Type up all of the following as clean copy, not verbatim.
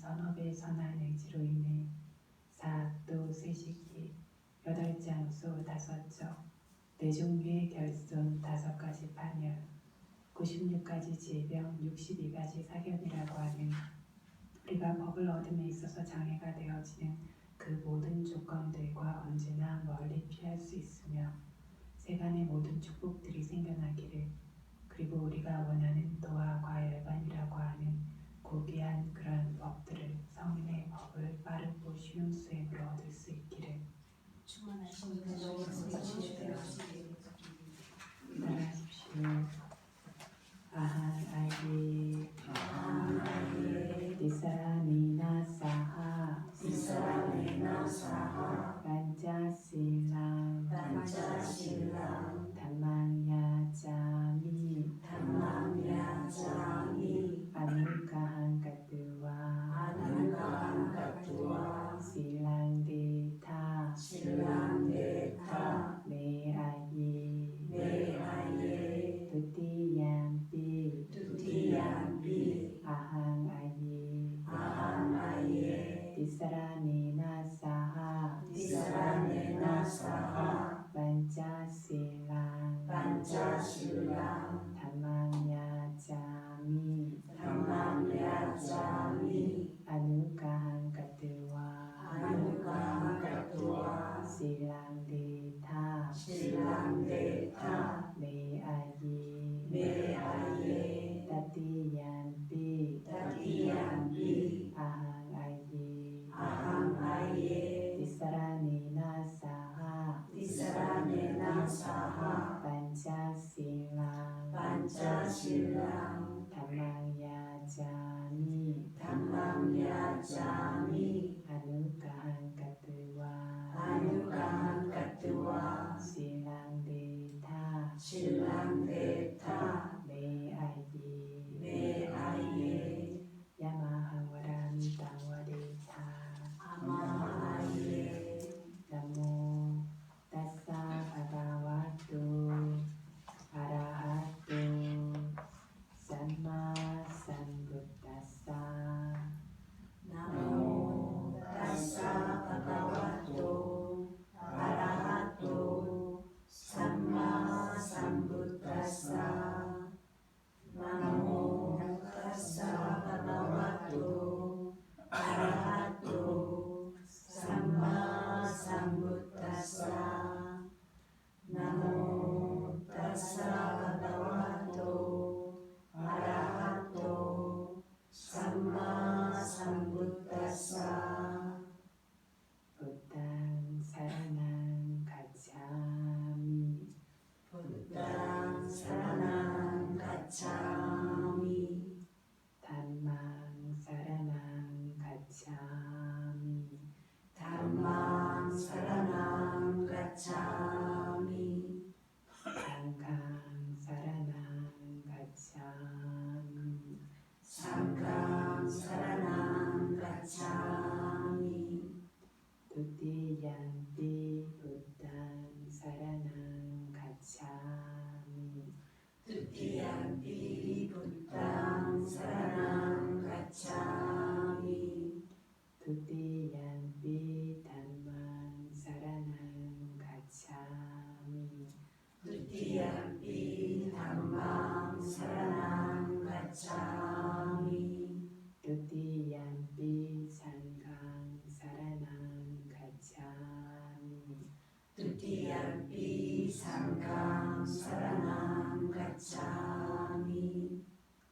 선업의 선한 의지로 인해 사악도 세식기 8장소 5적 4종류의 결손 5가지 파멸 96가지 질병 62가지 사견이라고 하는 우리가 법을 얻음에 있어서 장애가 되어지는 그 모든 조건들과 언제나 멀리 피할 수 있으며 세간의 모든 축복들이 생겨나기를, 그리고 우리가 원하는 또한 과열반이라고 하는 고귀한 그러한 법들을, 성인의 법을 빠르고 쉬운 수행으로 얻을 수 있기를 충만하신 가정을 세우시되 따라하십시오. 아한 아이디 디사라니나 사하 반자실랑 담망야자미 아누가한 가뚜와 실랑데타 메아예 두티얌피 아한 아예 디사라니나 사하 반자실랑 담망야자미 아누가한 가뚜와 실랑데타 메아예 따티얌피 아한 아예 디사라니나 사하 반자실랑 담망야자미 아누가한 가뚜와 실랑데타 메아예 야마하와라미타와데타 나모 따사 바가와토 아라하토 삼마 삼부타사 나모 따사 바가와토 아라하토 삼마 삼부타사 나모 따사 바가와토 아라하토 삼마 삼부타사 나모 따사 바가와토 아라하토 삼마 삼부타사 부탄 사라낭 가차미 부ddhaṃ 사라나ṃ 가차미 담망 사라낭 가차미 담마ṃ 사라나ṃ 가차미 상강 사라낭 가차미 상ฆัṃ 사라나ṃ 가차미 두티얌피 부탄 사라낭 가차미 두띠얌피 부ddhaṃ 사라나ṃ 가차미 두티얌피 담망 사라낭 가차미 두띠얌피 담마ṃ 사라나ṃ 가차미 두티얌피 상강 사라낭 가차미 두띠얌피 상ฆัṃ 사라나ṃ 가차미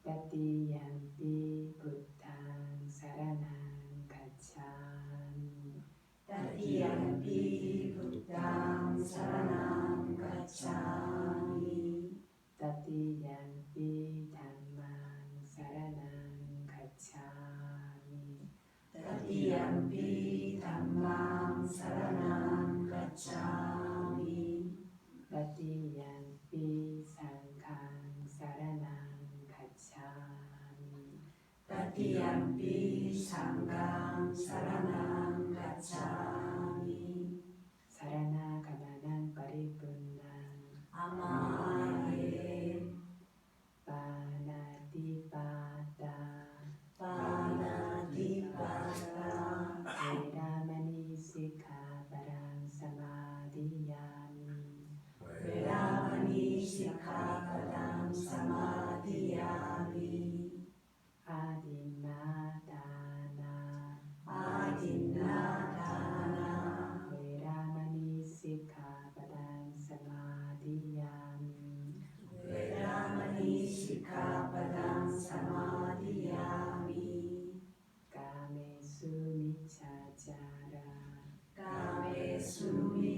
따티얌피 부탄 사라낭 가차미 따띠얌피 부ddhaṃ 사라나ṃ 가차미 따티얌피 담망 사라낭 가차미 따띠얌피 담마ṃ 사라나ṃ 가차미 따티얌피 상강 사라낭 가차미 따띠얌피 상ฆัṃ 사라나ṃ 가차미 사라나가마난 파리분난 아마예 파나티파타 파나티파타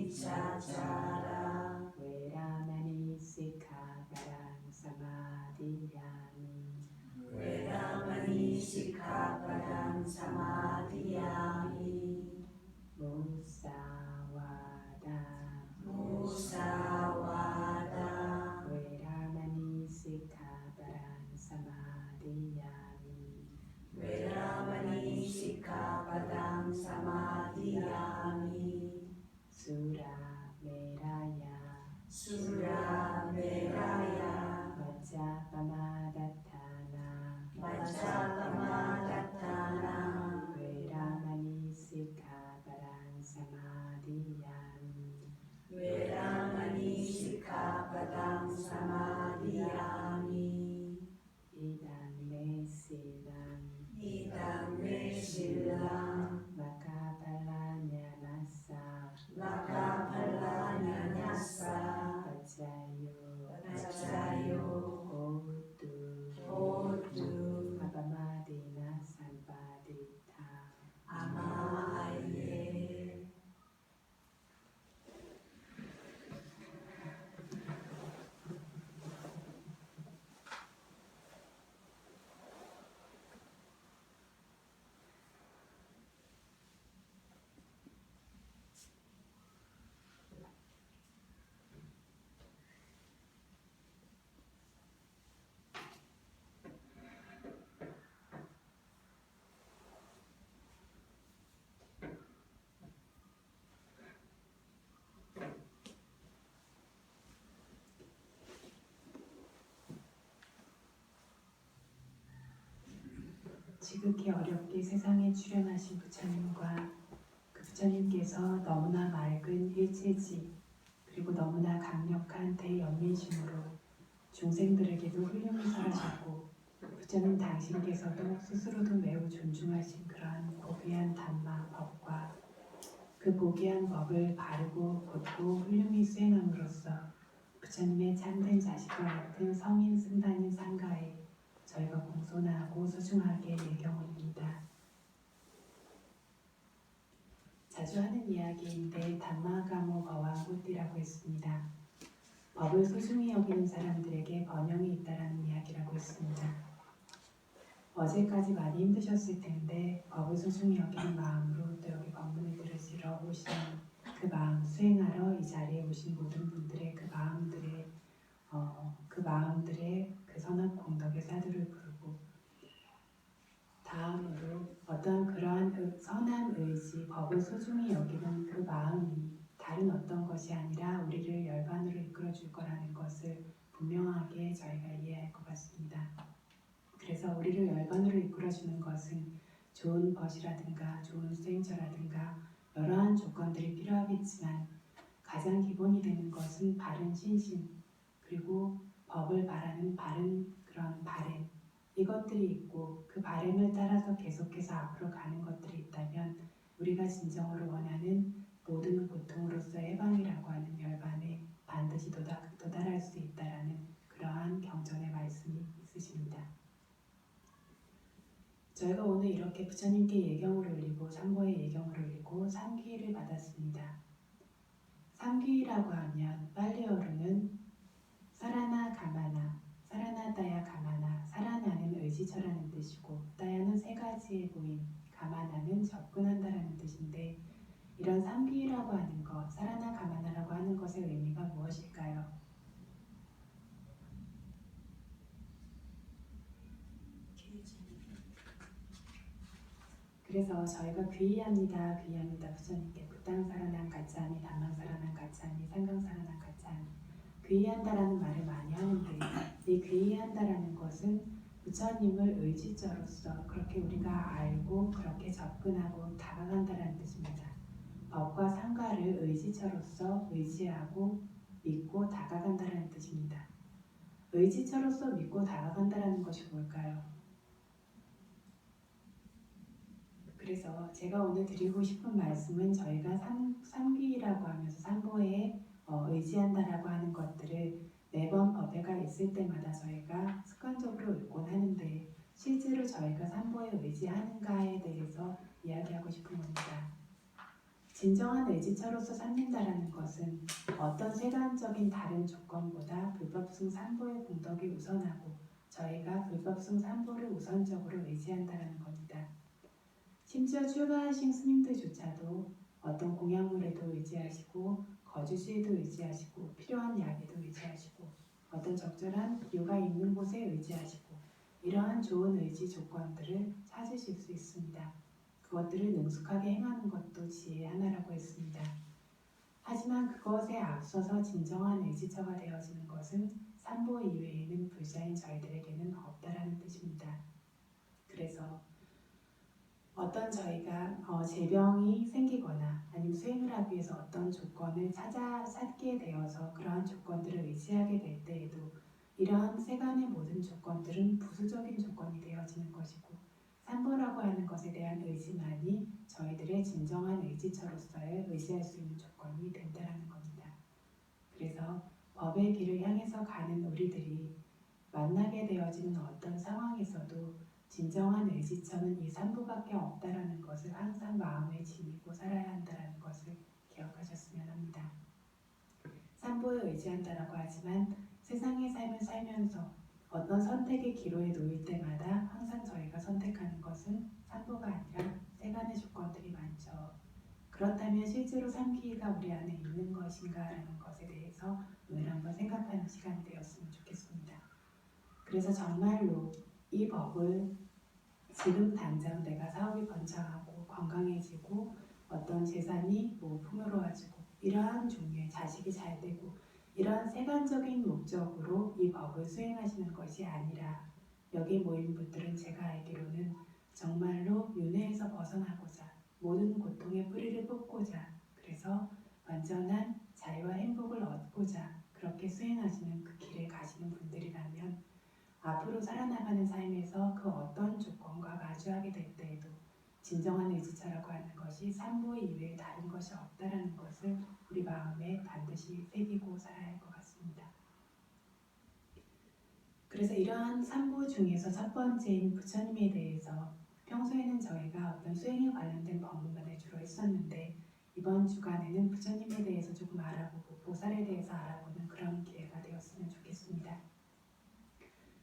미차차라 외라마니 시카바랑 사마디야미 외라마니 시카바랑 사마디야미 무사와다 무사와다 외라마니 시카바랑 사마디야미 외라마니 시카바당 사마디야미 수라메라야 수라메라야 마짜파마다타나 마차가마다타나 외라마니 시카바랑 사마디야미 외라마니 시카바당 사마디야미 이단메실랑 이당메실랑 마카팔라냐나사 마카팔라냐냐사 바짜요 호두 아바마디나 산바디타 아마아예 지극히 어렵게 세상에 출현하신 부처님과 그 부처님께서 너무나 맑은 일체지 그리고 너무나 강력한 대연민심으로 중생들에게도 훌륭히 설하셨고 부처님 당신께서도 스스로도 매우 존중하신 그러한 고귀한 담마 법과 그 고귀한 법을 바르고 곧고 훌륭히 수행함으로써 부처님의 참된 자식과 같은 성인 승단인 상가에 저희가 공손하고 소중하게 예경올립니다. 자주 하는 이야기인데 담마가모 버와고띠라고 했습니다. 법을 소중히 여기는 사람들에게 번영이 있다라는 이야기라고 했습니다. 어제까지 많이 힘드셨을 텐데 법을 소중히 여기는 마음으로 또 여기 법문을 들으시러 오신 그 마음 수행하러 이 자리에 오신 모든 분들의 그 마음들의 그 선한 공덕의 사두를 부르고 다음으로 어떤 그러한 선한 의지, 법을 소중히 여기는 그 마음이 다른 어떤 것이 아니라 우리를 열반으로 이끌어 줄 거라는 것을 분명하게 저희가 이해할 것 같습니다. 그래서 우리를 열반으로 이끌어 주는 것은 좋은 벗이라든가 좋은 수행처라든가 여러한 조건들이 필요하겠지만 가장 기본이 되는 것은 바른 신심 그리고 법을 바라는 바른 그런 바램 이것들이 있고 그 바램을 따라서 계속해서 앞으로 가는 것들이 있다면 우리가 진정으로 원하는 모든 고통으로서의 해방이라고 하는 열반에 반드시 도달할 수 있다라는 그러한 경전의 말씀이 있으십니다. 저희가 오늘 이렇게 부처님께 예경을 올리고 삼보에 예경을 올리고 삼귀를 받았습니다. 삼귀라고 하면 빨리어로는 사라나 가마나, 사라나 따야 가마나, 사라나는 의지처라는 뜻이고 따야는 세 가지의 모임, 가마나는 접근한다라는 뜻인데 이런 삼귀라고 하는 것, 사라나 가마나라고 하는 것의 의미가 무엇일까요? 그래서 저희가 귀의합니다. 부처님께 부땅사라난 가짜미, 담망사라난 가짜미, 상강사라난 가짜미 귀의한다라는 말을 많이 하는데 이 귀의한다라는 것은 부처님을 의지자로서 그렇게 우리가 알고 그렇게 접근하고 다가간다라는 뜻입니다. 법과 상가를 의지처로서 의지하고 믿고 다가간다라는 뜻입니다. 의지처로서 믿고 다가간다라는 것이 뭘까요? 그래서 제가 오늘 드리고 싶은 말씀은 저희가 삼귀라고 하면서 삼보에 의지한다라고 하는 것들을 매번 법회가 있을 때마다 저희가 습관적으로 읽곤 하는데 실제로 저희가 삼보에 의지하는가에 대해서 이야기하고 싶은 겁니다. 진정한 의지처로서 삼는다라는 것은 어떤 세간적인 다른 조건보다 불법승 산보의 공덕이 우선하고 저희가 불법승 산보를 우선적으로 의지한다라는 겁니다. 심지어 출가하신 스님들조차도 어떤 공약물에도 의지하시고 거주지에도 의지하시고 필요한 약에도 의지하시고 어떤 적절한 뷰가 있는 곳에 의지하시고 이러한 좋은 의지 조건들을 찾으실 수 있습니다. 그것들을 능숙하게 행하는 것도 지혜의 하나라고 했습니다. 하지만 그것에 앞서서 진정한 의지처가 되어지는 것은 삼보 이외에는 불자인 저희들에게는 없다라는 뜻입니다. 그래서 어떤 저희가 질병이 생기거나 아니면 수행을 하기 위해서 어떤 조건을 찾게 되어서 그러한 조건들을 의지하게 될 때에도 이러한 세간의 모든 조건들은 부수적인 조건이 되어지는 것이고 삼보라고 하는 것에 대한 의지만이 저희들의 진정한 의지처로서의 의지할 수 있는 조건이 된다는 겁니다. 그래서 법의 길을 향해서 가는 우리들이 만나게 되어지는 어떤 상황에서도 진정한 의지처는 이 삼보밖에 없다라는 것을 항상 마음에 지니고 살아야 한다는 것을 기억하셨으면 합니다. 삼보에 의지한다라고 하지만 세상의 삶을 살면서 어떤 선택의 기로에 놓일 때마다 항상 저희가 선택하는 것은 삼보가 아니라 세간의 조건들이 많죠. 그렇다면 실제로 삼기가 우리 안에 있는 것인가라는 것에 대해서 오늘 한번 생각하는 시간이 되었으면 좋겠습니다. 그래서 정말로 이 법을 지금 당장 내가 사업이 번창하고 건강해지고 어떤 재산이 풍요로워지고 이러한 종류의 자식이 잘 되고 이러한 세간적인 목적으로 이 법을 수행하시는 것이 아니라 여기 모인 분들은 제가 알기로는 정말로 윤회에서 벗어나고자 모든 고통의 뿌리를 뽑고자 그래서 완전한 자유와 행복을 얻고자 그렇게 수행하시는 그 길에 가시는 분들이라면 앞으로 살아나가는 삶에서 그 어떤 조건과 마주하게 될 때에도 진정한 의지처라고 하는 것이 삼보 이외에 다른 것이 없다라는 것을 우리 마음에 반드시 새기고 살아야 할 것 같습니다. 그래서 이러한 삼보 중에서 첫 번째인 부처님에 대해서 평소에는 저희가 어떤 수행에 관련된 법문만을 주로 했었는데 이번 주간에는 부처님에 대해서 조금 알아보고 보살에 대해서 알아보는 그런 기회가 되었으면 좋겠습니다.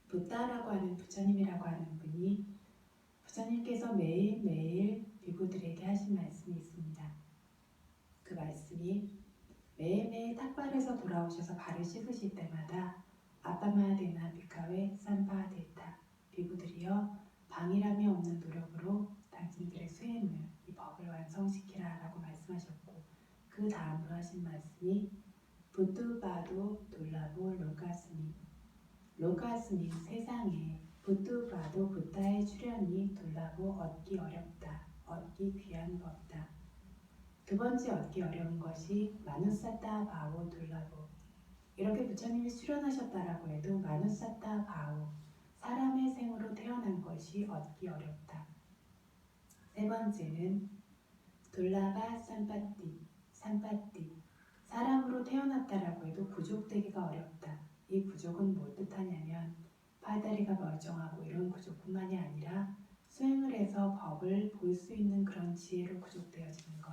부다라고 하는 부처님이라고 하는 분이 부처님께서 매일매일 비구들에게 하신 말씀이 있습니다. 그 말씀이 매일매일 탁발에서 돌아오셔서 발을 씻으실 때마다 아빠마데나 비카웨 삼바데타 비구들이여 방이람이 없는 노력으로 당신들의 수행을 이 법을 완성시키라 라고 말씀하셨고 그 다음으로 하신 말씀이 부뚜바도 돌라보 로가스니 로가스니 세상에 부뚜바도 부다의 출현이 돌라보 얻기 어렵다. 얻기 귀한 법다. 두 번째 얻기 어려운 것이 마누사타 바오 돌라보 이렇게 부처님이 출현하셨다라고 해도 마누사타 바오 사람의 생으로 태어난 것이 얻기 어렵다. 세 번째는 돌라바 삼파띠 사람으로 태어났다라고 해도 부족되기가 어렵다. 이 부족은 뭘 뜻하냐면 팔다리가 멀쩡하고 이런 부족뿐만이 아니라 수행을 해서 법을 볼 수 있는 그런 지혜로 부족되어지는 것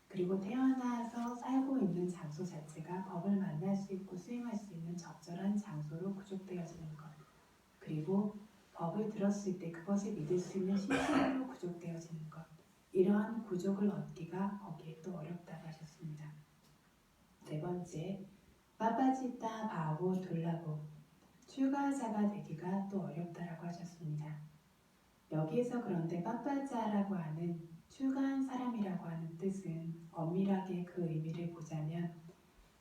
그리고 태어나서 살고 있는 장소 자체가 법을 만날 수 있고 수행할 수 있는 적절한 장소로 부족되어지는 것 그리고 법을 들었을 때 그것을 믿을 수 있는 신심으로 부족되어지는 것 이러한 부족을 얻기가 거기에 또 어렵다고 하셨습니다. 네 번째, 빠빠지따 바오 돌라보 출가자가 되기가 또 어렵다라고 하셨습니다. 여기에서 그런데 빠빠자라고 하는 출가한 사람이라고 하는 뜻은 엄밀하게 그 의미를 보자면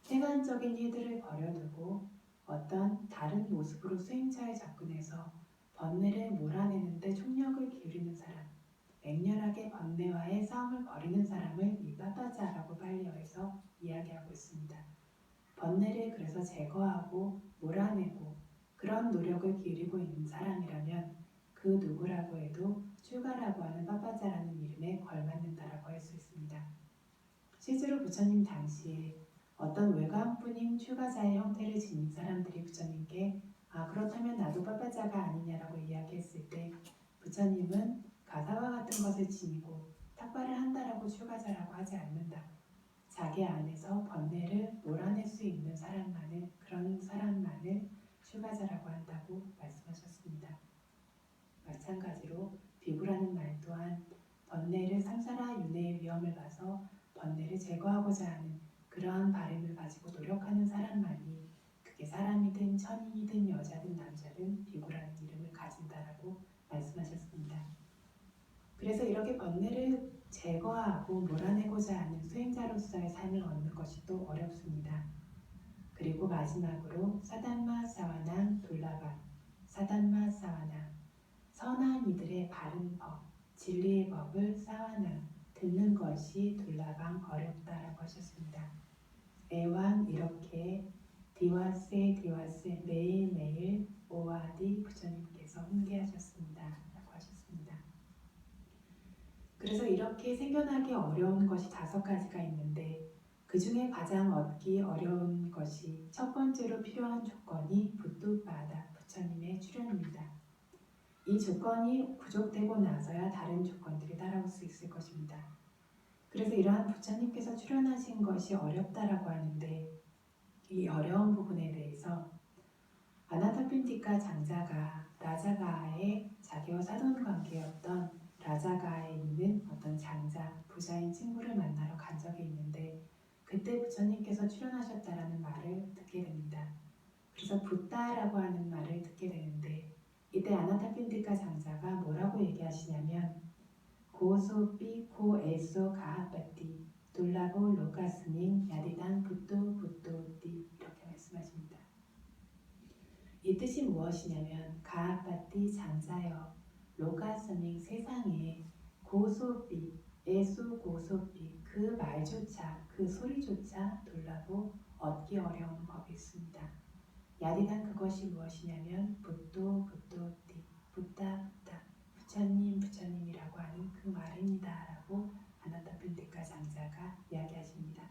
세간적인 일들을 버려두고 어떤 다른 모습으로 수행차에 접근해서 번뇌를 몰아내는데 총력을 기울이는 사람 맹렬하게 번뇌와의 싸움을 벌이는 사람을 이 빠빠자라고 발리어에서 이야기하고 있습니다. 번뇌를 그래서 제거하고 몰아내고 그런 노력을 기울이고 있는 사람이라면 그 누구라고 해도 출가라고 하는 빠빠자라는 이름에 걸맞는다라고 할 수 있습니다. 실제로 부처님 당시에 어떤 외관뿐인 출가자의 형태를 지닌 사람들이 부처님께 그렇다면 나도 빠빠자가 아니냐라고 이야기했을 때 부처님은 가사와 같은 것을 지니고 삭발을 한다라고 출가자라고 하지 않는다. 자기 안에서 번뇌를 몰아낼 수 있는 사람만을, 그런 사람만을 출가자라고 한다고 말씀하셨습니다. 마찬가지로 비구라는 말 또한 번뇌를 삼사라 윤회의 위험을 봐서 번뇌를 제거하고자 하는 그러한 바람을 가지고 노력하는 사람만이, 그게 사람이든 천인이든 여자든 남자든 비구라는 이름을 가진다라고 말씀하셨습니다. 그래서 이렇게 번뇌를 제거하고 몰아내고자 하는 수행자로서의 삶을 얻는 것이 또 어렵습니다. 그리고 마지막으로 사단마 사와낭 돌라바, 사단마 사와낭, 선한 이들의 바른 법, 진리의 법을 사와낭, 듣는 것이 돌라방 어렵다라고 하셨습니다. 애완 이렇게 디와세 매일매일 오와디 부처님께서 훈계하셨습니다 라고 하셨습니다. 그래서 이렇게 생겨나기 어려운 것이 5가지가 있는데, 그 중에 가장 얻기 어려운 것이 첫 번째로 필요한 조건이 붓두바다, 부처님의 출현입니다. 이 조건이 부족되고 나서야 다른 조건들이 따라올 수 있을 것입니다. 그래서 이러한 부처님께서 출현하신 것이 어렵다라고 하는데, 이 어려운 부분에 대해서 아나타핀티카 장자가 라자가의 자기와 사돈 관계였던 라자가에 있는 어떤 장자, 부자인 친구를 만나러 간 적이 있는데, 그때 부처님께서 출현하셨다라는 말을 듣게 됩니다. 그래서 붓다라고 하는 말을 듣게 되는데, 이때 아나타핀티카 장자가 뭐라고 얘기하시냐면 고소삐 고에소 가하빠띠 돌라보 로카스닝 야디당 붓도띠 이렇게 말씀하십니다. 이 뜻이 무엇이냐면 가하빠띠 장자여, 로카스닝 세상에 고소삐 에소 고소삐 그 말조차 그 소리조차 돌라보 얻기 어려운 법이 있습니다. 야디단 그것이 무엇이냐면 붓도띠 붓다 부처님이라고 하는 그 말입니다 라고 아나타핀티카 장자가 이야기하십니다.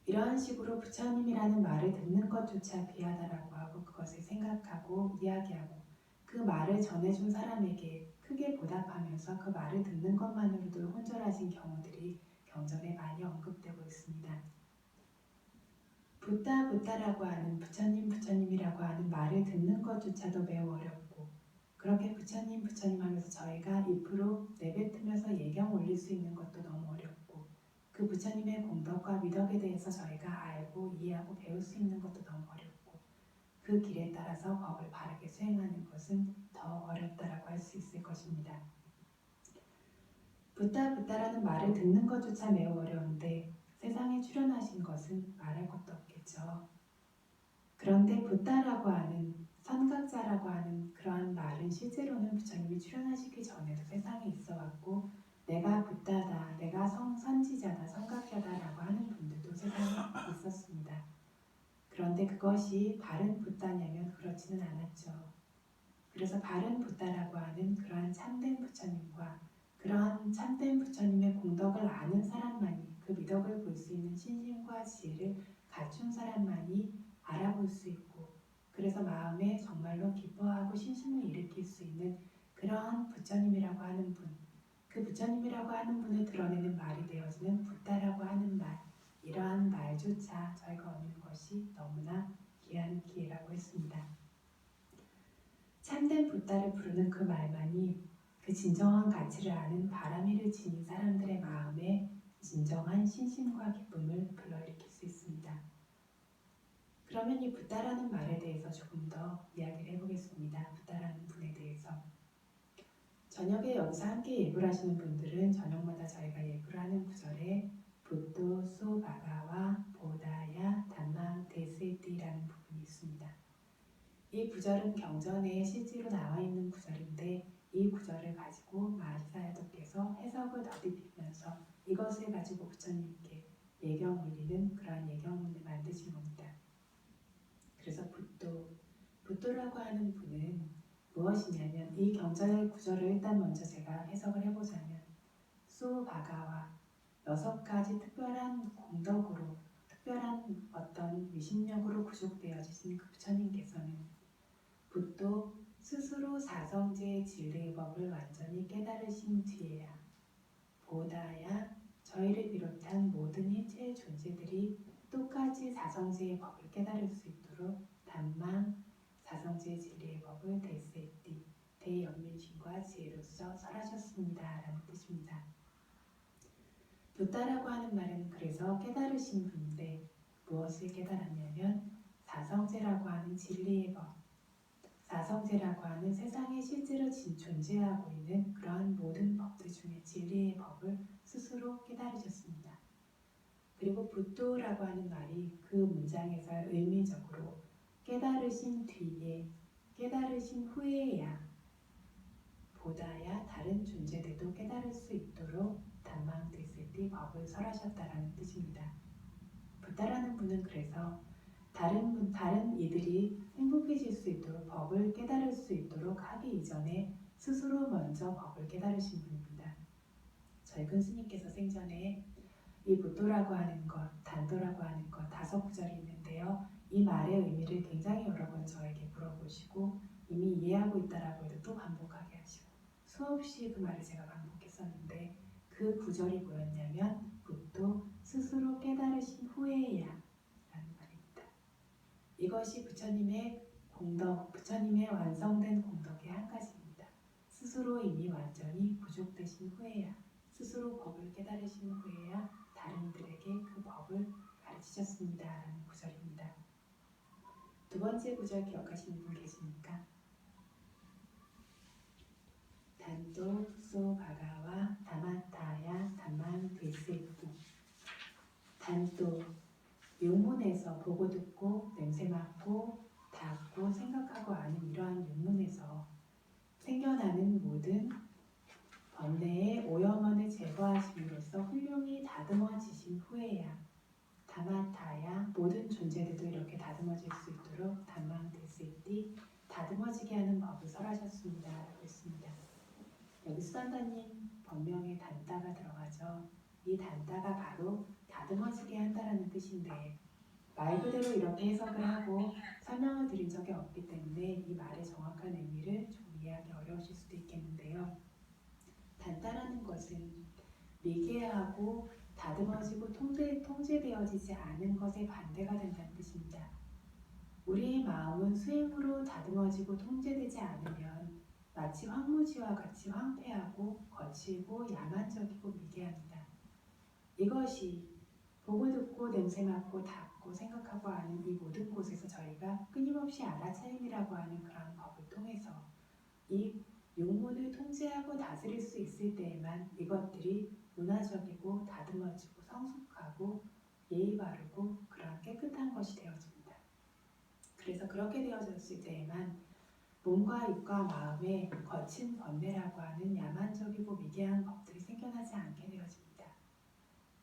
이러한 식으로 부처님이라는 말을 듣는 것조차 귀하다라고 하고 그것을 생각하고 이야기하고 그 말을 전해준 사람에게 크게 보답하면서 그 말을 듣는 것만으로도 혼절하신 경우들이 경전에 많이 언급되고 있습니다. 붓다라고 하는 부처님이라고 하는 말을 듣는 것조차도 매우 어렵고, 그렇게 부처님 하면서 저희가 입으로 내뱉으면서 예경 올릴 수 있는 것도 너무 어렵고, 그 부처님의 공덕과 미덕에 대해서 저희가 알고 이해하고 배울 수 있는 것도 너무 어렵고, 그 길에 따라서 법을 바르게 수행하는 것은 더 어렵다라고 할 수 있을 것입니다. 붓다라는 말을 듣는 것조차 매우 어려운데 세상에 출현하신 것은 말할 것도 없겠죠. 그런데 붓다라고 하는 선각자라고 하는 그러한 말은 실제로는 부처님이 출현하시기 전에도 세상에 있어 왔고, 내가 붓다다, 내가 선지자다, 선각자다라고 하는 분들도 세상에 있었습니다. 그런데 그것이 바른 붓다냐면 그렇지는 않았죠. 그래서 바른 붓다라고 하는 그러한 참된 부처님과 그러한 참된 부처님의 공덕을 아는 사람만이, 그 미덕을 볼 수 있는 신심과 지혜를 갖춘 사람만이 알아볼 수 있고, 그래서 마음에 정말로 기뻐하고 신심을 일으킬 수 있는 그러한 부처님이라고 하는 분, 그 부처님이라고 하는 분을 드러내는 말이 되어지는 붓다라고 하는 말, 이러한 말조차 저희가 얻는 것이 너무나 귀한 기회라고 했습니다. 참된 붓다를 부르는 그 말만이 그 진정한 가치를 아는 바라미를 지닌 사람들의 마음에 진정한 신심과 기쁨을 불러일으킬 수 있습니다. 그러면 이 붓다라는 말에 대해서 조금 더 이야기를 해보겠습니다. 붓다라는 분에 대해서. 저녁에 여기서 함께 예불 하시는 분들은 저녁마다 저희가 예불 하는 구절에 붓도 수 바가와 보다야 담망 데세띠라는 부분이 있습니다. 이 구절은 경전에 실제로 나와 있는 구절인데, 이 구절을 가지고 마하시사야도께서 해석을 더딥히면서 이것을 가지고 부처님께 예경 올리는 그러한 예경문을 만드신 겁니다. 그래서 붓도라고 하는 분은 무엇이냐면, 이 경전의 구절을 일단 먼저 제가 해석을 해보자면, 수바가와 6가지 특별한 공덕으로, 특별한 어떤 위신력으로 구속되어지신 그 부처님께서는 붓도 스스로 사성제의 진리의 법을 완전히 깨달으신 뒤에야 보다야 저희를 비롯한 모든 일체의 존재들이 똑같이 사성제의 법을 깨달을 수 있도록 단망 사성제의 진리의 법을 대세띠 대연민신과 지혜로서 설하셨습니다. 라는 뜻입니다. 붓다라고 하는 말은 그래서 깨달으신 분인데 무엇을 깨달았냐면 사성제라고 하는 진리의 법, 사성제라고 하는 세상에 실제로 존재하고 있는 그러한 모든 법들 중에 진리의 법을 스스로 깨달으셨습니다. 그리고 붓도라고 하는 말이 그 문장에서 의미적으로 깨달으신 뒤에, 깨달으신 후에야 보다야 다른 존재들도 깨달을 수 있도록 단망대세띠 법을 설하셨다라는 뜻입니다. 붓다라는 분은 그래서 다른 이들이 행복해질 수 있도록 법을 깨달을 수 있도록 하기 이전에 스스로 먼저 법을 깨달으신 분입니다. 저희 큰 스님께서 생전에 이 붓도라고 하는 것, 단도라고 하는 것 5구절이 있는데요. 이 말의 의미를 굉장히 여러 번 저에게 물어보시고 이미 이해하고 있다라고 해도 또 반복하게 하시고 수없이 그 말을 제가 반복했었는데 그 구절이 뭐였냐면 붓도 스스로 깨달으신 후에야 라는 말입니다. 이것이 부처님의 공덕, 부처님의 완성된 공덕의 한 가지입니다. 스스로 이미 완전히 부족되신 후에야, 스스로 법을 깨달으신 후에야 다른 이들에게 그 법을 가르치셨습니다. 라는 구절입니다. 두 번째 구절 기억하시는 분 계십니까? 단도 소 바가와 다마타야 다만 데세띠. 단도 육문에서 보고 듣고 냄새 맡고 닿고 생각하고 아는 이러한 육문에서 생겨나는 모든 번뇌의 오염원을 제거하심으로써 훌륭히 다듬어지신 후에야 다마타야 모든 존재들도 이렇게 다듬어질 수 있도록 단망데세띠 다듬어지게 하는 법을 설하셨습니다. 라고 했습니다. 여기 수단다님 법명에 단다가 들어가죠. 이 단다가 바로 다듬어지게 한다라는 뜻인데 말 그대로 이렇게 해석을 하고 설명을 드린 적이 없기 때문에 이 말의 정확한 의미를 좀 이해하기 어려우실 수도 있겠는데요. 단다라는 것은 미개하고 다듬어지고 통제되어지지 않은 것에 반대가 된다는 뜻입니다. 우리의 마음은 수행으로 다듬어지고 통제되지 않으면 마치 황무지와 같이 황폐하고 거칠고 야만적이고 미개합니다. 이것이 보고 듣고 냄새 맡고 닿고 생각하고 아는 이 모든 곳에서 저희가 끊임없이 알아차림이라고 하는 그런 법을 통해서 이 육문을 통제하고 다스릴 수 있을 때에만 이것들이 문화적이고 다듬어지고 성숙하고 예의 바르고 그런 깨끗한 것이 되어집니다. 그래서 그렇게 되어졌을 때에만 몸과 입과 마음에 거친 번뇌라고 하는 야만적이고 미개한 법들이 생겨나지 않게 되어집니다.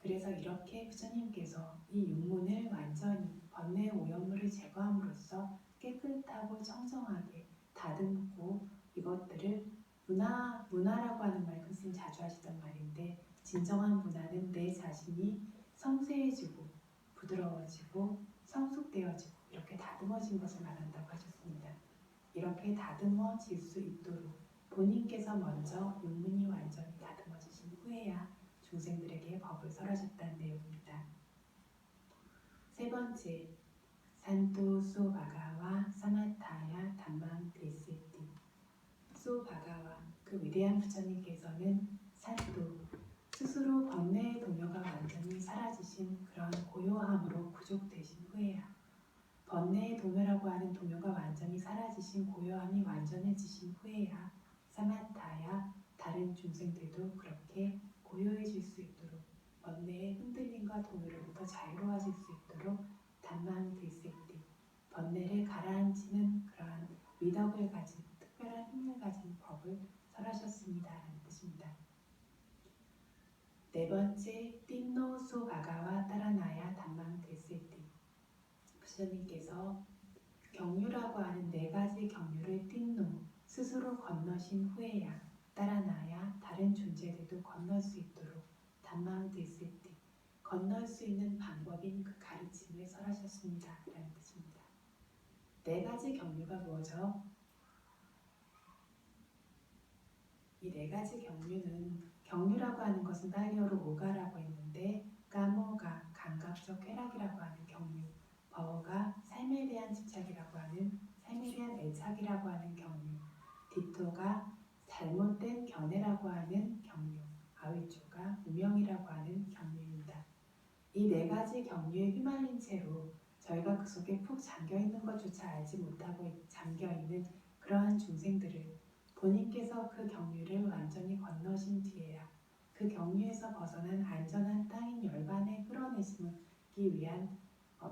그래서 이렇게 부처님께서 이 육문을 완전히 번뇌 오염물을 제거함으로써 깨끗하고 청정하게 다듬고 이것들을 문화라고 하는 말 교수님 자주 하시던 말인데 진정한 문화는 내 자신이 성세해지고 부드러워지고 성숙되어지고 이렇게 다듬어진 것을 말한다고 하셨습니다. 이렇게 다듬어질 수 있도록 본인께서 먼저 육문이 완전히 다듬어지신 후에야 중생들에게 법을 설하셨다는 내용입니다. 세 번째, 산도 소 바가와 사마타야 담망 데세띠. 소 바가와 그 위대한 부처님께서는 산도 스스로 번뇌의 동요가 완전히 사라지신 그런 고요함으로 부족되신 후에야 번뇌의 동요라고 하는 동요가 완전히 사라지신 고요함이 완전해지신 후에야 사마타야 다른 중생들도 그렇게 고요해질 수 있도록 번뇌의 흔들림과 동요로부터 자유로워질 수 있도록 단망 데세띠 번뇌를 가라앉히는 그러한 위덕을 가진 특별한 힘을 가진 법을 설하셨습니다. 라는 뜻입니다. 네 번째, 띵노 소 바가와 따라나야 단망 데세띠. 부처님께서 경유라고 하는 4가지 경유를 띵노 스스로 건너신 후에야 따라나야 다른 존재들도 건널 수 있도록 단망 데세띠 건널 수 있는 방법인 그 가르침을 설하셨습니다. 라는 뜻입니다. 4가지 경유가 뭐죠? 이 이 네 가지 경륜은 경륜이라고 하는 것은 발리어로 오가라고 했는데 까모가 감각적 쾌락이라고 하는 경륜, 버가 삶에 대한 집착이라고 하는 삶에 대한 애착이라고 하는 경륜, 디토가 잘못된 견해라고 하는 경륜, 아위초가 무명이라고 하는 경륜입니다. 이 네 가지 경륜에 휘말린 채로 저희가 그 속에 푹 잠겨있는 것조차 알지 못하고 잠겨있는 그러한 중생들을 본인께서 그 경륜을 완전히 건너신 뒤에야 그 경륜에서 벗어난 안전한 땅인 열반에 끌어내시기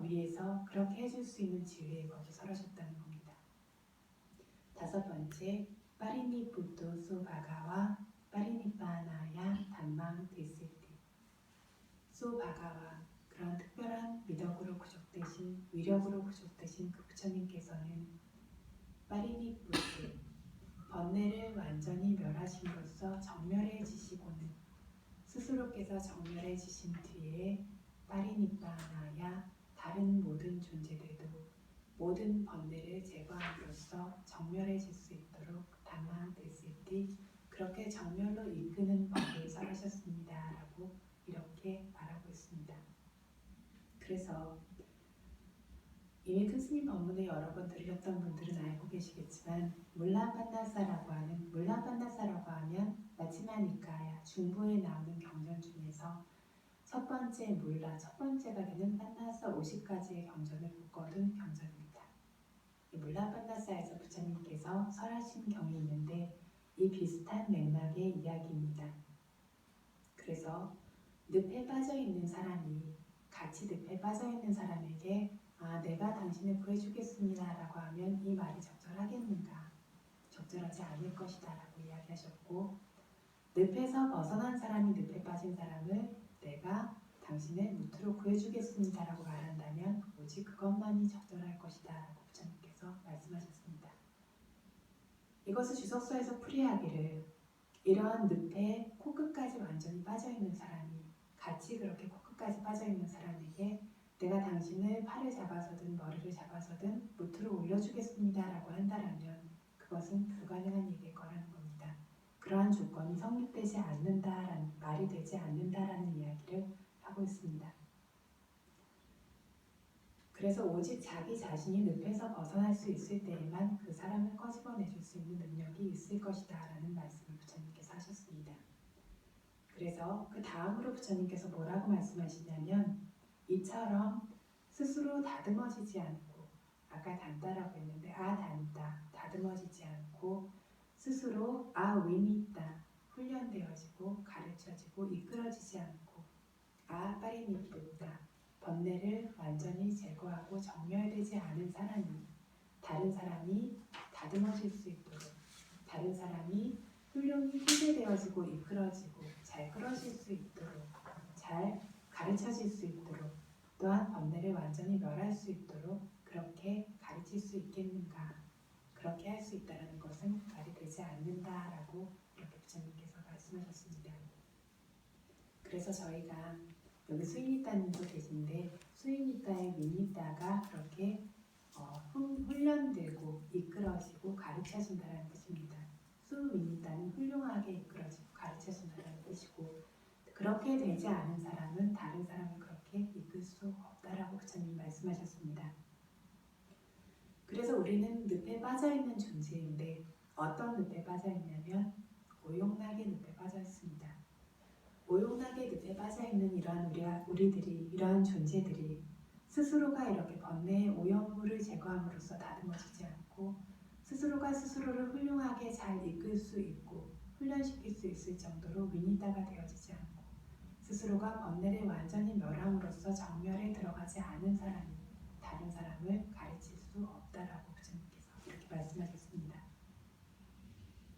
위해서 그렇게 해줄 수 있는 지위에 거기 설하셨다는 겁니다. 다섯 번째, 파리니푸토 소바가와 파리니빠나야 담망 데시티. 소바가와 그런 특별한 미덕으로 구족되신 위력으로 구족되신 그 부처님께서는 파리니푸토 번뇌를 완전히 멸하심으로써 정멸해지시고는 스스로께서 정멸해지신 뒤에 파리니빠나야 다른 모든 존재들도 모든 번뇌를 제거함으로써 정멸해질 수 있도록 담망데시티 그렇게 정멸로 이끄는 법을 설하셨습니다. 라고 이렇게 말하고 있습니다. 그래서 이미 큰 스님 법문을 여러 번 들으셨던 분들은 알고 계시겠지만 물라반다사라고 하면 마치마니까야 중부에 나오는 경전 중에서 첫 번째가 되는 판나사 50가지의 경전을 묶어둔 경전입니다. 이 물라반다사에서 부처님께서 설하신 경이 있는데 이 비슷한 맥락의 이야기입니다. 그래서 늪에 빠져있는 사람이 같이 늪에 빠져있는 사람에게 내가 당신을 구해주겠습니다 라고 하면 이 말이 적절하겠는가? 적절하지 않을 것이다 라고 이야기하셨고 늪에서 벗어난 사람이 늪에 빠진 사람을 내가 당신을 무트로 구해주겠습니다 라고 말한다면 오직 그것만이 적절할 것이다 라고 부처님께서 말씀하셨습니다. 이것을 주석서에서 풀이하기를 이러한 늪에 코끝까지 완전히 빠져있는 사람이 같이 그렇게 코끝까지 빠져있는 사람에게 내가 당신을 팔을 잡아서든 머리를 잡아서든 무트로 올려주겠습니다 라고 한다라면 그것은 불가능한 일일 거라는 겁니다. 그러한 조건이 성립되지 않는다라는 말이 되지 않는다라는 이야기를 하고 있습니다. 그래서 오직 자기 자신이 늪에서 벗어날 수 있을 때에만 그 사람을 꺼집어내줄 수 있는 능력이 있을 것이다 라는 말씀을 부처님께서 하셨습니다. 그래서 그 다음으로 부처님께서 뭐라고 말씀하시냐면 이처럼 스스로 다듬어지지 않고 아까 단다라고 했는데 단다 다듬어지지 않고 스스로 위니다 훈련되어지고 가르쳐지고 이끌어지지 않고 파리니쁘다 번뇌를 완전히 제거하고 정멸되지 않은 사람이 다른 사람이 다듬어질 수 있도록 다른 사람이 훌륭히 훈계되어지고 이끌어지고 잘 끌어질 수 있도록 잘 가르쳐질 수 있도록 또한 번뇌를 완전히 멸할 수 있도록 그렇게 가르칠 수 있겠는가? 그렇게 할 수 있다는 것은 말이 되지 않는다라고 이렇게 부처님께서 말씀하셨습니다. 그래서 저희가 여기 수인이따님도 계신데 수인이따의 민이따가 그렇게 훈련되고 이끌어지고 가르쳐진다는 뜻입니다. 수민이따는 훌륭하게 이끌어지고 가르쳐진다는 뜻이고 그렇게 되지 않은 사람은 다른 사람을 그렇게 이끌 수 없다라고 부처님 말씀하셨습니다. 그래서 우리는 늪에 빠져있는 존재인데 어떤 늪에 빠져있냐면 오용락의 늪에 빠져있습니다. 오용락의 늪에 빠져있는 이러한 이러한 존재들이 스스로가 이렇게 번뇌의 오염물을 제거함으로써 다듬어지지 않고 스스로가 스스로를 훌륭하게 잘 이끌 수 있고 훈련시킬 수 있을 정도로 위니따가 되어지지 않고 스스로가 번뇌를 완전히 멸함으로써 정멸에 들어가지 않은 사람이 다른 사람을 가르칠 수 없다라고 부처님께서 이렇게 말씀하셨습니다.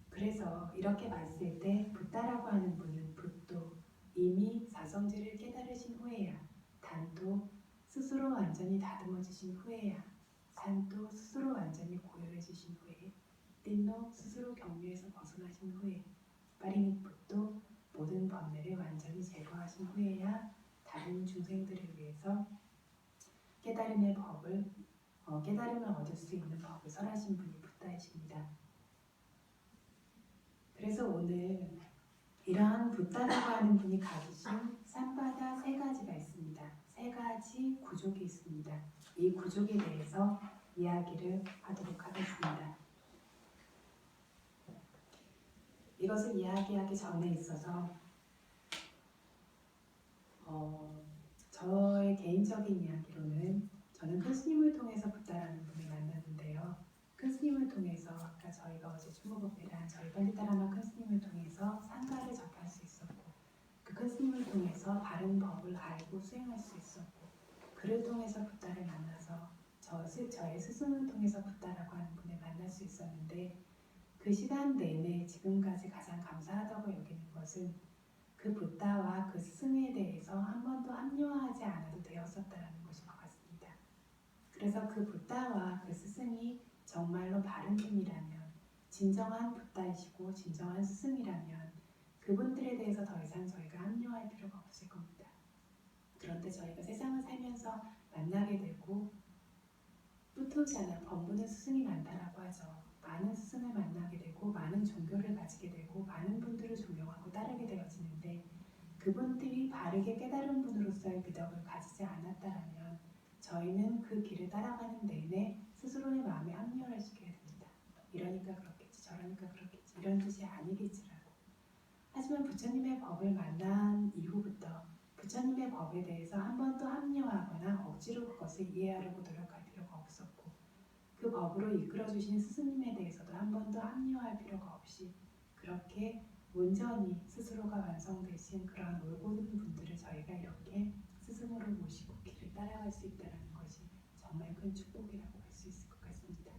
그래서 이렇게 봤을 때 붓다라고 하는 분은 붓도 이미 사성제를 깨달으신 후에야 단도 스스로 완전히 다듬어지신 후에야 산도 스스로 완전히 고요해지신 후에 띵노 스스로 경류에서 벗어나신 후에 파리닉붓도 모든 번뇌를 완전히 제거하신 후에야 다른 중생들을 위해서 깨달음을 얻을 수 있는 법을 설하신 분이 붓다이십니다. 그래서 오늘 이러한 붓다라고 하는 분이 가지신 산바다 세 가지가 있습니다. 세 가지 구족이 있습니다. 이 구족에 대해서 이야기를 하도록 하겠습니다. 이것을 이야기하기 전에 있어서 저의 개인적인 이야기로는 저는 큰 스님을 통해서 붓다라는 분을 만났는데요. 큰 스님을 통해서 아까 저희가 어제 충무법회란 저희 빨리따라마 큰 스님을 통해서 상가를 접할 수 있었고 그 큰 스님을 통해서 바른 법을 알고 수행할 수 있었고 그를 통해서 붓다를 만나서 저의 스승을 통해서 붓다라고 하는 분을 만날 수 있었는데 그 시간 내내 지금까지 가장 감사하다고 여기는 것은 그 붓다와 그 스승에 대해서 한 번도 합리화하지 않아도 되었었다는 것인 것 같습니다. 그래서 그 붓다와 그 스승이 정말로 바른 분이라면 진정한 붓다이시고 진정한 스승이라면 그분들에 대해서 더 이상 저희가 합리화할 필요가 없을 겁니다. 그런데 저희가 세상을 살면서 만나게 되고 뿌토잖아 범부는 스승이 많다라고 하죠. 많은 스승을 만나게 되고 많은 종교를 가지게 되고 많은 분들을 존경하고 따르게 되어지는데 그분들이 바르게 깨달은 분으로서의 미덕을 가지지 않았다라면 저희는 그 길을 따라가는 내내 스스로의 마음에 합리화를 시켜야 됩니다. 이러니까 그렇겠지 저러니까 그렇겠지 이런 뜻이 아니겠지라고. 하지만 부처님의 법을 만난 이후부터 부처님의 법에 대해서 한 번도 합리화하거나 억지로 그것을 이해하려고 노력할 필요가 없었고 그 법으로 이끌어주신 스승님에 대해서도 한 번도 합리화할 필요가 없이 그렇게 온전히 스스로가 완성되신 그러한 올곧은 분들을 저희가 이렇게 스승으로 모시고 길을 따라갈 수 있다는 것이 정말 큰 축복이라고 할 수 있을 것 같습니다.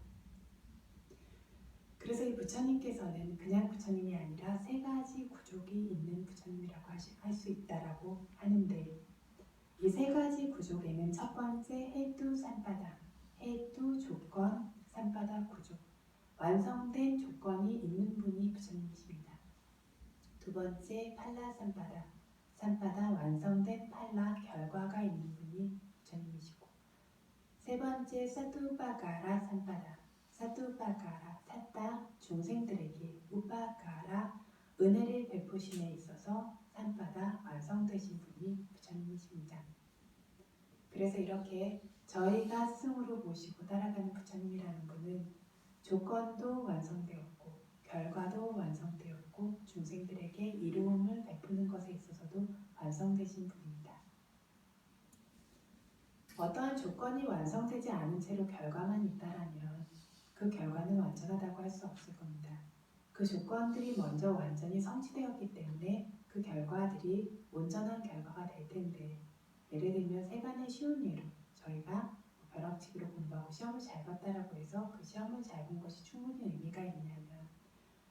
그래서 이 부처님께서는 그냥 부처님이 아니라 세 가지 구족이 있는 부처님이라고 할 수 있다라고 하는데 이 세 가지 구족에는 첫 번째 해두 산바다, 해두 조건 산바다 구족, 완성된 조건이 있는 분이 부처님이십니다. 두 번째 팔라 산바다, 산바다 완성된 팔라 결과가 있는 분이 부처님이시고 세 번째 사투바가라 산바다, 사투바가라 삿다 중생들에게 우바가라 은혜를 베푸심에 있어서 산바다 완성되신 분이 부처님이십니다. 그래서 이렇게 저희가 스승으로 모시고 따라가는 부처님이라는 분은 조건도 완성되었고 결과도 완성되었고 중생들에게 이로움을 베푸는 것에 있어서도 완성되신 분입니다. 어떠한 조건이 완성되지 않은 채로 결과만 있다라면 그 결과는 완전하다고 할 수 없을 겁니다. 그 조건들이 먼저 완전히 성취되었기 때문에 그 결과들이 온전한 결과가 될 텐데 예를 들면 세간의 쉬운 예로 저희가 벼락치기로 공부하고 시험을 잘 봤다라고 해서 그 시험을 잘 본 것이 충분히 의미가 있냐면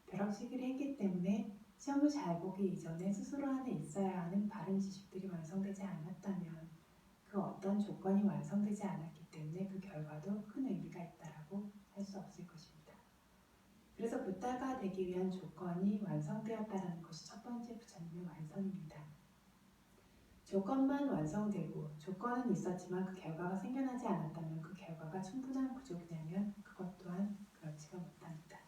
벼락치기를 했기 때문에 시험을 잘 보기 이전에 스스로 안에 있어야 하는 바른 지식들이 완성되지 않았다면 그 어떤 조건이 완성되지 않았기 때문에 그 결과도 큰 의미가 있다라고 할 수 없을 것입니다. 그래서 붓다가 되기 위한 조건이 완성되었다는 것이 첫 번째 부처님의 완성입니다. 조건만 완성되고 조건은 있었지만 그 결과가 생겨나지 않았다면 그 결과가 충분한 구족이냐면 그것 또한 그렇지가 못합니다.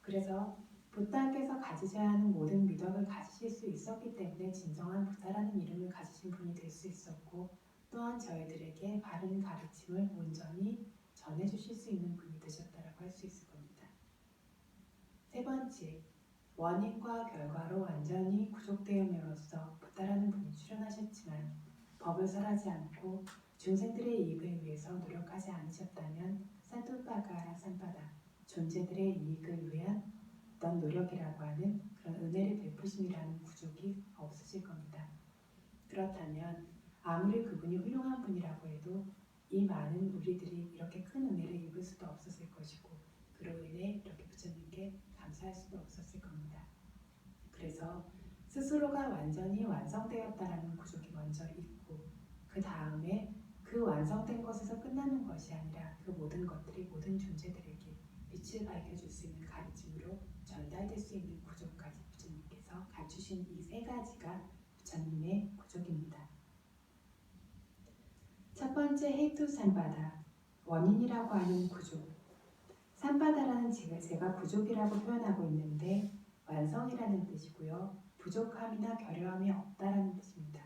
그래서 붓다께서 가지셔야 하는 모든 미덕을 가지실 수 있었기 때문에 진정한 붓다라는 이름을 가지신 분이 될 수 있었고 또한 저희들에게 바른 가르침을 온전히 전해주실 수 있는 분이 되셨다라고 할 수 있을 겁니다. 세 번째, 원인과 결과로 완전히 구족되음으로써 붓다라는 분이 출현하셨지만 법을 설하지 않고 중생들의 이익을 위해서 노력하지 않으셨다면 사두바가라 산바다, 존재들의 이익을 위한 어떤 노력이라고 하는 그런 은혜를 베푸심이라는 구족이 없으실 겁니다. 그렇다면 아무리 그분이 훌륭한 분이라고 해도 이 많은 우리들이 이렇게 큰 은혜를 입을 수도 없었을 것이고 그로 인해 이렇게 부처님께 감사할 수도 없었을 겁니다. 그래서 스스로가 완전히 완성되었다라는 구족이 먼저 있고 그 다음에 그 완성된 것에서 끝나는 것이 아니라 그 모든 것들이 모든 존재들에게 빛을 밝혀줄 수 있는 가르침으로 전달될 수 있는 구족까지 부처님께서 갖추신 이 세 가지가 부처님의 구족입니다. 첫 번째 해투 산바다, 원인이라고 하는 구족. 산바다라는 제가 구족이라고 표현하고 있는데 완성이라는 뜻이고요. 부족함이나 결여함이 없다라는 뜻입니다.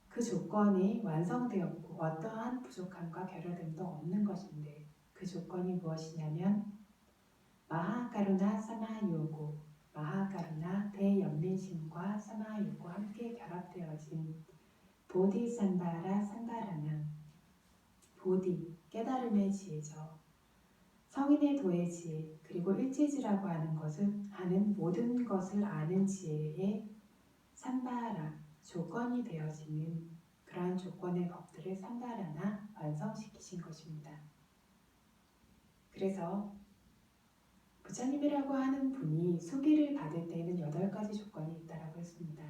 그 조건이 완성되었고 어떠한 부족함과 결여됨도 없는 것인데 그 조건이 무엇이냐면 마하가루나 사마요고, 마하가루나 대연민심과 사마요고 함께 결합되어진 보디산바라 산바라는 보디, 깨달음의 지혜죠. 성인의 도의 지혜, 그리고 일체지라고 하는 모든 것을 아는 지혜의 산바라, 조건이 되어지는 그러한 조건의 법들을 산바라나 완성시키신 것입니다. 그래서 부처님이라고 하는 분이 수기를 받을 때에는 8가지 조건이 있다라고 했습니다.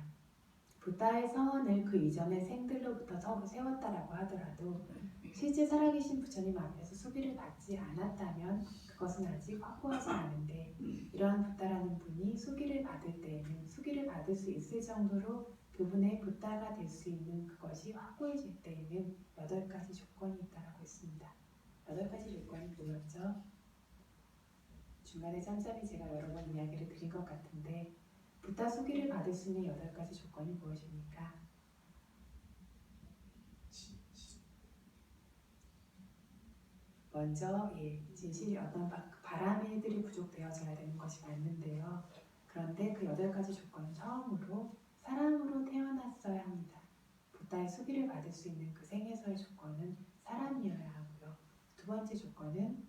부다의 서원을 그 이전의 생들로부터 세웠다라고 하더라도 실제 살아계신 부처님 앞에서 수기를 받지 않았다면 그것은 아직 확고하지 않은데 이러한 부다라는 분이 수기를 받을 때에는 수기를 받을 수 있을 정도로 그분의 부다가 될 수 있는 그것이 확고해질 때에는 8가지 조건이 있다라고 했습니다. 8가지 조건이 뭐였죠? 중간에 짬짬이 제가 여러 번 이야기를 드린 것 같은데 부다 수기를 받을 수 있는 8가지 조건이 무엇입니까? 먼저 진실이 어떤 바라밀들이 부족되어져야 되는 것이 맞는데요. 그런데 그 8가지 조건은 처음으로 사람으로 태어났어야 합니다. 부다의 수기를 받을 수 있는 그 생에서의 조건은 사람이어야 하고요. 두 번째 조건은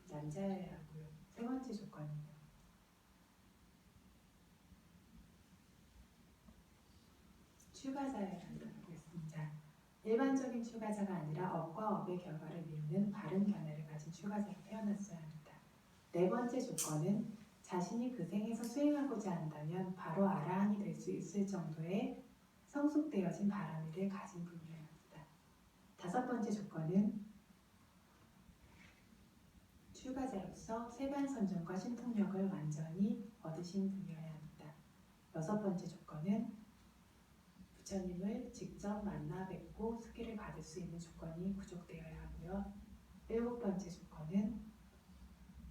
남자여야 하고요. 세 번째 조건은요. 출가자여야 한다고 했습니다. 일반적인 출가자가 아니라 업과 업의 결과를 미루는 바른 견해를 가진 출가자로 태어났어야 합니다. 네 번째 조건은 자신이 그 생에서 수행하고자 한다면 바로 아라한이 될 수 있을 정도의 성숙되어진 바라미를 가진 분이어야 합니다. 다섯 번째 조건은 출가자로서 세간선정과 신통력을 완전히 얻으신 분이어야 합니다. 여섯 번째 조건은 부처님을 직접 만나 뵙고 수기를 받을 수 있는 조건이 부족되어야 하고요. 일곱 번째 조건은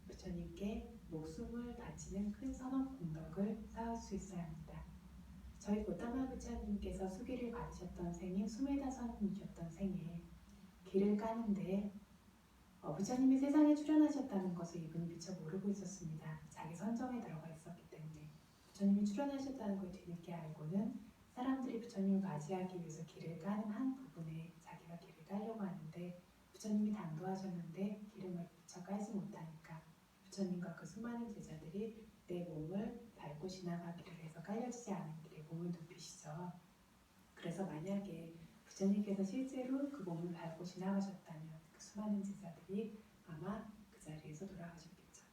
부처님께 목숨을 바치는 큰 선업 공덕을 쌓을 수 있어야 합니다. 저희 고타마 부처님께서 수기를 받으셨던 생인 수메다선이셨던 생에 길을 까는데 부처님이 세상에 출현하셨다는 것을 이분이 미처 모르고 있었습니다. 자기 선정에 들어가 있었기 때문에 부처님이 출현하셨다는 걸 뒤늦게 알고는 사람들이 부처님을 맞이하기 위해서 길을 까는 한 부분에 자기가 길을 깔려고 하는데 부처님이 당도하셨는데 길을 미처 깔지 못하니까 부처님과 그 수많은 제자들이 내 몸을 밟고 지나가기를 해서 깔려지지 않은 길에 몸을 눕히시죠. 그래서 만약에 부처님께서 실제로 그 몸을 밟고 지나가셨다면 그 수많은 제자들이 아마 그 자리에서 돌아가셨겠죠.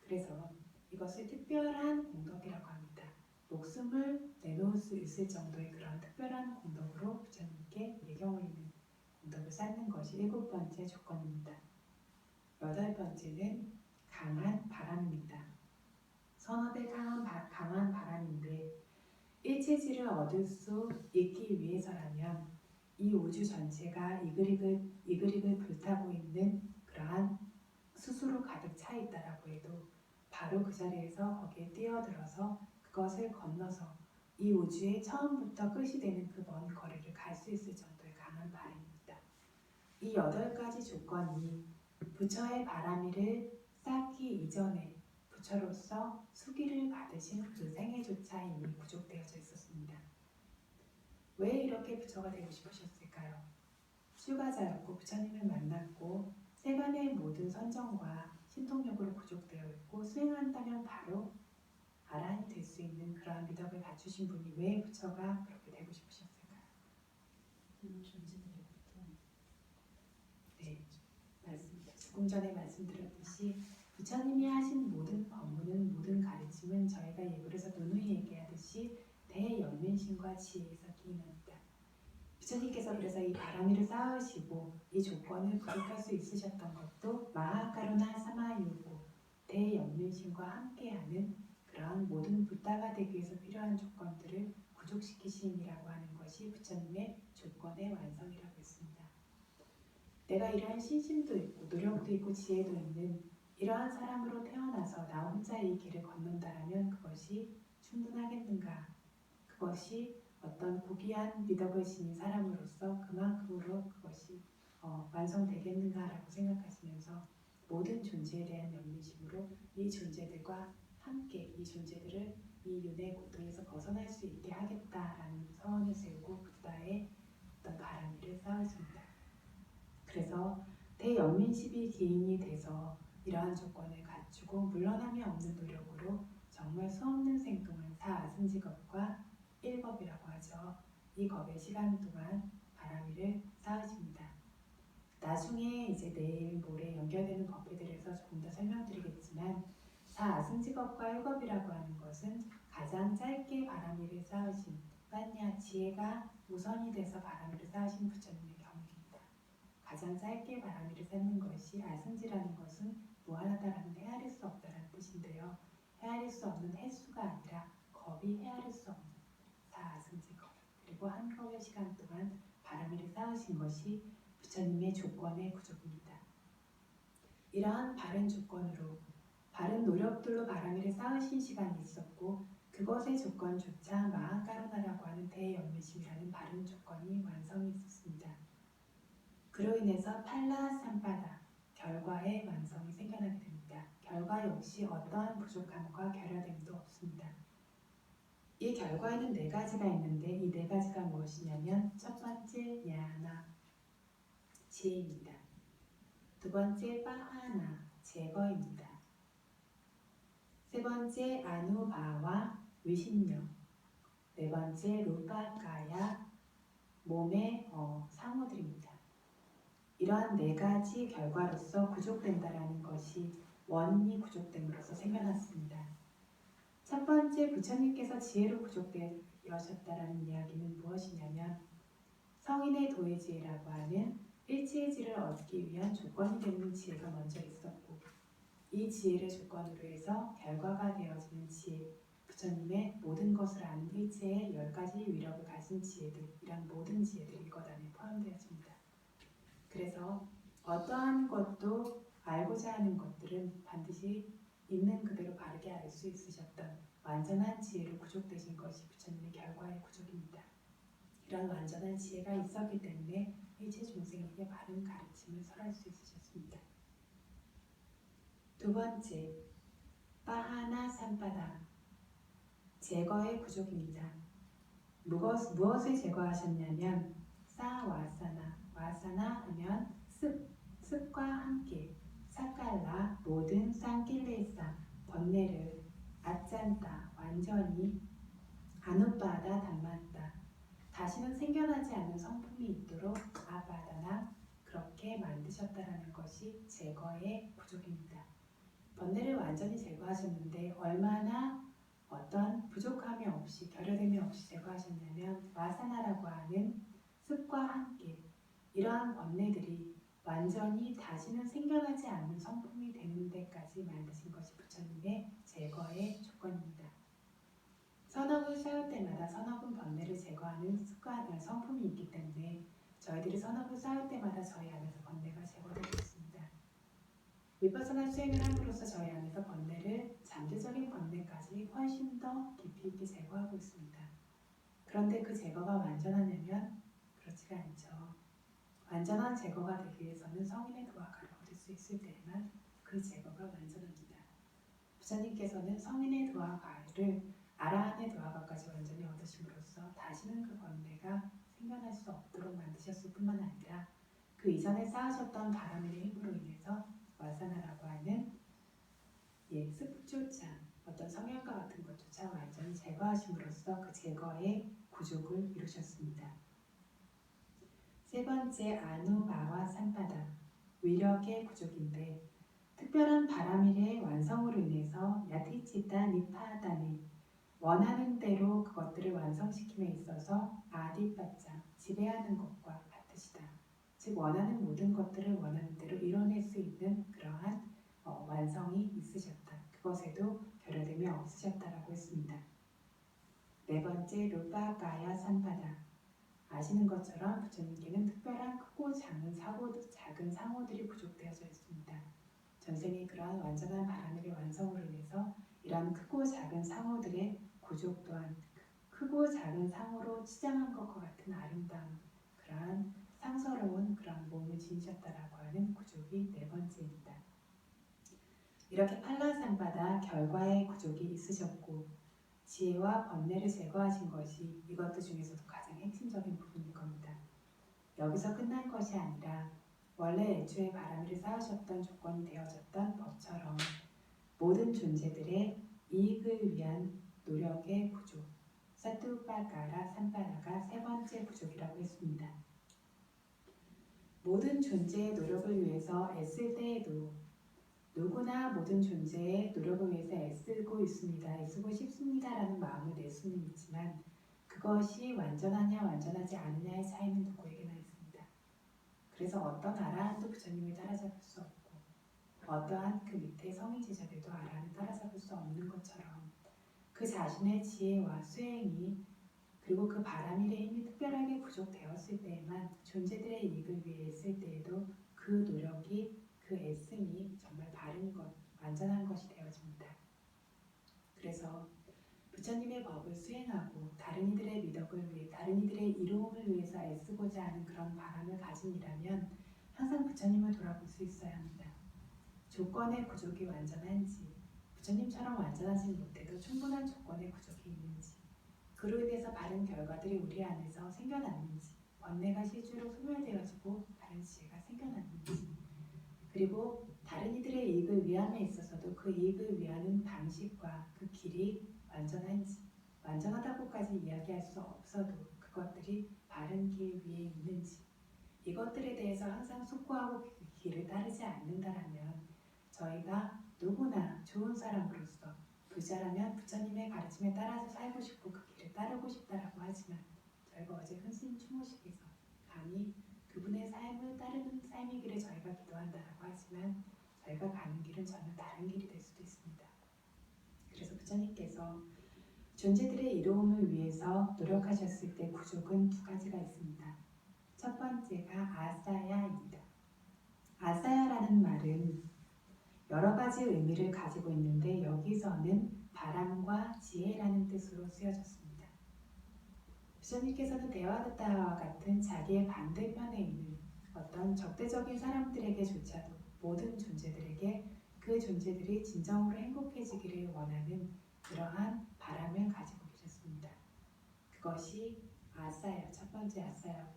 그래서 이것을 특별한 공덕이라고 합니다. 목숨을 내놓을 수 있을 정도의 그런 특별한 공덕으로 부처님께 예경 올리는 공덕을 쌓는 것이 일곱 번째 조건입니다. 여덟 번째는 강한 바람입니다. 선업의 강한 바람인데 일체지를 얻을 수 있기 위해서라면 이 우주 전체가 이글이글 불타고 있는 그러한 수수로 가득 차 있다라고 해도 바로 그 자리에서 거기에 뛰어들어서 그것을 건너서 이 우주의 처음부터 끝이 되는 그 먼 거리를 갈 수 있을 정도의 강한 바람입니다. 이 8가지 조건이 부처의 바라미를 쌓기 이전에 부처로서 수기를 받으신 그 생애조차 이미 부족되어져 있었습니다. 왜 이렇게 부처가 되고 싶으셨을까요? 출가자였고 부처님을 만났고 세간의 모든 선정과 신통력으로 부족되어 있고 수행한다면 바로 아라한이 될 수 있는 그러한 미덕을 갖추신 분이 왜 부처가 그렇게 되고 싶으셨을까요? 네, 맞습니다. 조금 전에 말씀드렸듯이 부처님이 하신 모든 법문은 모든 가르침은 저희가 예불에서 누누이 얘기하듯이 대연민심과 지혜에서 기인합니다. 부처님께서 그래서 이 바라미를 쌓으시고 이 조건을 부족할 수 있으셨던 것도 마하가루나 사마유고 대연민심과 함께하는 그러한 모든 부다가 되기 위해서 필요한 조건들을 구족시키심이라고 하는 것이 부처님의 조건의 완성이라고 했습니다. 내가 이러한 신심도 있고 노력도 있고 지혜도 있는 이러한 사람으로 태어나서 나 혼자 이 길을 걷는다라면 그것이 충분하겠는가? 그것이 어떤 고귀한 믿음을 지닌 사람으로서 그만큼으로 그것이 완성되겠는가라고 생각하시면서 모든 존재에 대한 연민심으로 이 존재들과 함께 이 존재들을 이 윤회 고통에서 벗어날 수 있게 하겠다라는 서원을 세우고 부다의 어떤 바람이를 쌓으십니다. 그래서 대연민십이 기인이 돼서 이러한 조건을 갖추고 물러남이 없는 노력으로 정말 수없는 생동한 사아승직업과 일겁이라고 하죠. 이 겁의 시간 동안 바람이를 쌓으십니다. 나중에 이제 내일 모레 연결되는 법회들에서 조금 더 설명드리겠지만 사아승직업과 일겁이라고 하는 것은 가장 짧게 바람이를 쌓으신 빠냐 지혜가 우선이 돼서 바람이를 쌓으신 부처님의 경우입니다. 가장 짧게 바람이를 쌓는 것이 아승지라는 것은 무한하다라는 헤아릴 수 없다라는 뜻인데요. 헤아릴 수 없는 횟수가 아니라 겁이 헤아릴 수 없는 사아승지겁 그리고 한 겁의 시간 동안 바람이를 쌓으신 것이 부처님의 조건의 구족입니다. 이러한 바른 조건으로 바른 노력들로 바람이를 쌓으신 시간이 있었고 그것의 조건조차 마하까루나라고 하는 대연민심이라는 바른 조건이 완성이 있었습니다. 그로 인해서 팔라삼바다 결과의 완성이 생겨나게 됩니다. 결과 역시 어떠한 부족함과 결여됨도 없습니다. 이 결과에는 네 가지가 있는데 이 네 가지가 무엇이냐면 첫 번째 야나 지혜입니다. 두 번째 파하나 제거입니다. 세 번째 아누바와 위신력, 네 번째 루파가야 몸의 상호들입니다. 이러한 네 가지 결과로서 구족된다라는 것이 원인이 구족됨으로써 생겨났습니다. 첫 번째 부처님께서 지혜로 구족되셨다라는 이야기는 무엇이냐면 성인의 도의지혜라고 하는 일체의 지를 얻기 위한 조건이 되는 지혜가 먼저 있었고 이 지혜를 조건으로 해서 결과가 되어지는 지혜 부처님의 모든 것을 아는 일체의 10가지 위력을 가진 지혜들 이런 모든 지혜들이 이것 안에 포함되어집니다. 그래서 어떠한 것도 알고자 하는 것들은 반드시 있는 그대로 바르게 알 수 있으셨던 완전한 지혜로 구족되신 것이 부처님의 결과의 구족입니다. 이런 완전한 지혜가 있었기 때문에 일체 중생에게 바른 가르침을 설할 수 있으셨습니다. 두 번째, 파하나 삼바다 제거의 구족입니다. 무엇을 제거하셨냐면 사와사나, 와사나 하면 습과 함께 사칼라 모든 쌍길레사 번뇌를 아짠다 완전히 아누빠다 담았다 다시는 생겨나지 않는 성품이 있도록 아바다나 그렇게 만드셨다라는 것이 제거의 부족입니다. 번뇌를 완전히 제거하셨는데 얼마나 어떤 부족함이 없이 결여됨이 없이 제거하셨냐면 와사나라고 하는 습과 함께 이러한 번뇌들이 완전히 다시는 생겨나지 않는 성품이 되는 데까지 만드신 것이 부처님의 제거의 조건입니다. 선업을 쌓을 때마다 선업은 번뇌를 제거하는 습관, 성품이 있기 때문에 저희들이 선업을 쌓을 때마다 저희 안에서 번뇌가 제거되고 있습니다. 위파사나 수행을 함으로써 저희 안에서 번뇌를 잠재적인 번뇌까지 훨씬 더 깊이 있게 제거하고 있습니다. 그런데 그 제거가 완전하냐면 그렇지가 않죠. 완전한 제거가 되기 위해서는 성인의 도화가를 얻을 수 있을 때에만 그 제거가 완전합니다. 부처님께서는 성인의 도화가를 아라한의 도화가까지 완전히 얻으심으로써 다시는 그 번뇌가 생겨날 수 없도록 만드셨을 뿐만 아니라 그 이전에 쌓으셨던 바람의 힘으로 인해서 와사나라고 하는 습조차 어떤 성향과 같은 것조차 완전히 제거하심으로써 그 제거의 구족을 이루셨습니다. 세 번째 아누바와 삼바다 위력의 구족인데 특별한 바람일의 완성으로 인해서 야티치타 니파다네 원하는 대로 그것들을 완성시킴에 있어서 아디바짜 지배하는 것과 같으시다. 즉 원하는 모든 것들을 원하는 대로 이뤄낼 수 있는 그러한 완성이 있으셨다. 그것에도 결여됨이 없으셨다라고 했습니다. 네 번째 루파가야 삼바다 아시는 것처럼 부처님께는 특별한 크고 작은 상호들이 부족되어져 있습니다. 전생의 그러한 완전한 바람일의 완성으로 인해서 이러한 크고 작은 상호들의 구족 또한 크고 작은 상호로 치장한 것과 같은 아름다운 그러한 상서로운 그러한 몸을 지니셨다라고 하는 구족이 네 번째입니다. 이렇게 팔라산바다 결과의 구족이 있으셨고 지혜와 번뇌를 제거하신 것이 이것들 중에서도 가장 핵심적인 부분일 겁니다. 여기서 끝난 것이 아니라 원래 애초에 바람이를 쌓으셨던 조건이 되어졌던 법처럼 모든 존재들의 이익을 위한 노력의 구족 사투파가라 산바라가 세 번째 구족이라고 했습니다. 모든 존재의 노력을 위해서 애쓸 때에도 누구나 모든 존재의 노력을 위해서 애쓰고 있습니다. 애쓰고 싶습니다라는 마음을 낼 수는 있지만 그것이 완전하냐 완전하지 않느냐의 차이는 누구에게나 있습니다. 그래서 어떤 아라한도 부처님을 따라잡을 수 없고 어떠한 그 밑에 성인 제자들도 아라한을 따라잡을 수 없는 것처럼 그 자신의 지혜와 수행이 그리고 그 바람일의 힘이 특별하게 부족되었을 때에만 존재들의 이익을 위해 애쓸 때에도 그 노력이 그 애씀이 정말 바른 것, 완전한 것이 되어집니다. 그래서 부처님의 법을 수행하고 다른 이들의 미덕을 위해 다른 이들의 이로움을 위해서 애쓰고자 하는 그런 바람을 가진 이라면 항상 부처님을 돌아볼 수 있어야 합니다. 조건의 부족이 완전한지 부처님처럼 완전하지 못해도 충분한 조건의 부족이 있는지 그로 인해서 바른 결과들이 우리 안에서 생겨났는지 번뇌가 실제로 소멸되어지고 바른 지혜가 생겨났는지 그리고 다른 이들의 이익을 위함에 있어서도 그 이익을 위하는 방식과 그 길이 완전한지 완전하다고까지 이야기할 수 없어도 그것들이 바른 길 위에 있는지 이것들에 대해서 항상 숙고하고 그 길을 따르지 않는다라면 저희가 누구나 좋은 사람으로서 부자라면 부처님의 가르침에 따라서 살고 싶고 그 길을 따르고 싶다라고 하지만 저희가 어제 흔신 추모식에서 감히 그분의 삶을 따르는 삶이기를 저희가 기도한다라고 하지만 저희가 가는 길은 전혀 다른 길이 될 수도 있습니다. 그래서 부처님께서 존재들의 이로움을 위해서 노력하셨을 때 구족은 두 가지가 있습니다. 첫 번째가 아사야입니다. 아사야라는 말은 여러 가지 의미를 가지고 있는데 여기서는 바람과 지혜라는 뜻으로 쓰여졌습니다. 부처님께서는 대화다와 같은 자기의 반대편에 있는 어떤 적대적인 사람들에게조차도 모든 존재들에게 그 존재들이 진정으로 행복해지기를 원하는 그러한 바람을 가지고 계셨습니다. 그것이 아사야, 첫 번째 아사야.